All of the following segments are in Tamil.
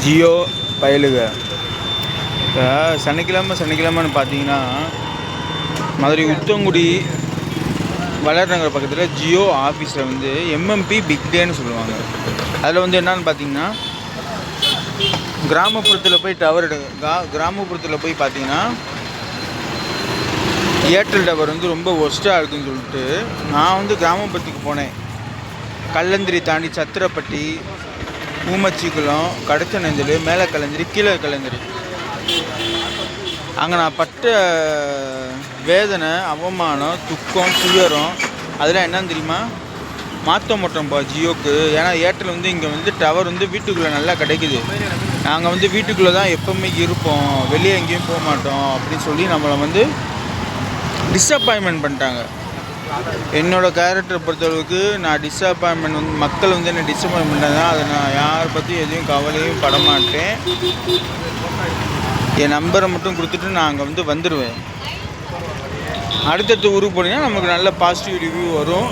ஜியோ பயலுக இப்போ சனிக்கிழமைன்னு பார்த்தீங்கன்னா மதுரை உத்தங்குடி வளர்நகர் பக்கத்தில் ஜியோ ஆஃபீஸில் வந்து எம்எம்பி பிக் டேன்னு சொல்லுவாங்க. அதில் வந்து என்னன்னு பார்த்தீங்கன்னா கிராமப்புறத்தில் போய் டவர் கிராமப்புறத்தில் போய் பார்த்தீங்கன்னா ஏர்டெல் டவர் வந்து ரொம்ப ஒஸ்ட்டாக இருக்குதுன்னு சொல்லிட்டு நான் வந்து கிராமப்புறத்துக்கு போனேன். கல்லந்திரி தாண்டி சத்திரப்பட்டி, ஊமச்சிக்குளம், கடச்சநெஞ்சல், மேலே கல்லந்திரி, கீழே கல்லந்திரி, அங்கே நான் பட்ட வேதனை, அவமானம், துக்கம், துயரம் அதெல்லாம் என்னன்னு தெரியுமா? மாற்ற மாட்டோம்ப்பா ஜியோக்கு. ஏன்னா ஏர்டெல் வந்து இங்கே வந்து டவர் வந்து வீட்டுக்குள்ளே நல்லா கிடைக்குது. நாங்கள் வந்து வீட்டுக்குள்ளே தான் எப்போவுமே இருப்போம், வெளியே எங்கேயும் போக மாட்டோம் அப்படின்னு சொல்லி நம்மளை வந்து டிஸப்பாயின்மெண்ட் பண்ணிட்டாங்க. என்னோடய கேரக்டரை பொறுத்தளவுக்கு நான் டிஸப்பாயின்மெண்ட் வந்து மக்கள் வந்து என்னை டிஸப்பாயின்ட் பண்ணாங்க. அதை நான் யாரை பற்றி எதையும் கவலையும் படமாட்டேன். என் நம்பரை மட்டும் கொடுத்துட்டு நான் அங்கே வந்து வந்துடுவேன். அடுத்தடுத்த ஊருக்கு போனீங்கன்னா நமக்கு நல்ல பாசிட்டிவ் ரிவ்யூ வரும்.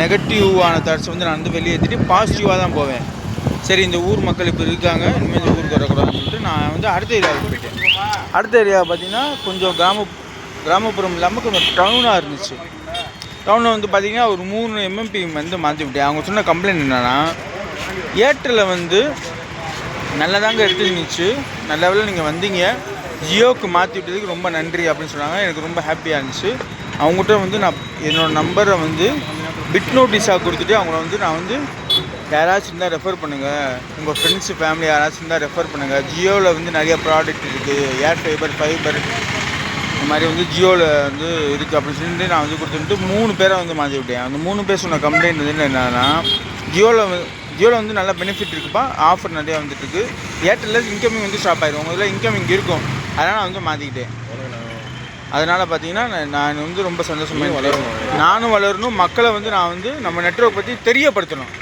நெகட்டிவான தாட்ஸ் வந்து நான் வந்து வெளியேற்றிட்டு பாசிட்டிவாக தான் போவேன். சரி, இந்த ஊர் மக்கள் இப்போ இருக்காங்க, இனிமேல் இந்த ஊருக்கு வரக்கூடாதுன்னு சொல்லிட்டு நான் வந்து அடுத்த ஏரியாவுக்கு போயிட்டேன். அடுத்த ஏரியாவை பார்த்திங்கன்னா கொஞ்சம் கிராமப்புறம் இல்லாமல் கொஞ்சம் டவுனாக இருந்துச்சு. டவுனில் வந்து பார்த்திங்கன்னா ஒரு 3 எம்எம்பி வந்து மாற்றி விட்டேன். அவங்க சொன்ன கம்ப்ளைண்ட் என்னென்னா, ஏர்டெல்லில் வந்து நல்லதாங்க எடுத்துருந்துச்சு, நல்ல வேளை நீங்கள் வந்தீங்க, ஜியோவுக்கு மாற்றி விட்டதுக்கு ரொம்ப நன்றி அப்படின்னு சொன்னாங்க. எனக்கு ரொம்ப ஹாப்பியாக இருந்துச்சு. அவங்ககிட்ட வந்து நான் என்னோடய நம்பரை வந்து பிட் நோட்டீஸாக கொடுத்துட்டு அவங்கள வந்து நான் வந்து யாராச்சும் இருந்தால் ரெஃபர் பண்ணுங்கள், உங்கள் ஃப்ரெண்ட்ஸு ஃபேமிலி யாராச்சும் இருந்தால் ரெஃபர் பண்ணுங்கள். ஜியோவில் வந்து நிறைய ப்ராடக்ட் இருக்குது, ஏர் ஃபைபர் இந்த மாதிரி வந்து ஜியோவில் வந்து இருக்குது அப்படின்னு சொல்லிட்டு நான் வந்து கொடுத்துட்டு 3 பேரை வந்து மாற்றி விட்டேன். அந்த 3 பேர் சொன்ன கம்ப்ளைண்ட் வந்து என்னென்னா, ஜியோவில் வந்து நல்லா பெனிஃபிட் இருக்குப்பா, ஆஃபர் நிறையா வந்துட்டுருக்கு, ஏர்டெல்லில் இன்கமிங் வந்து ஸ்டாப் ஆகிடும், உங்கள் இதில் இன்கமிங் இருக்கும், அதனால் நான் வந்து மாற்றிக்கிட்டேன். அதனால் பார்த்தீங்கன்னா நான் வந்து ரொம்ப சந்தோஷமாக நானும் வளரணும், மக்களை வந்து நான் வந்து நம்ம நெட்வொர்க் பற்றி தெரியப்படுத்தணும்.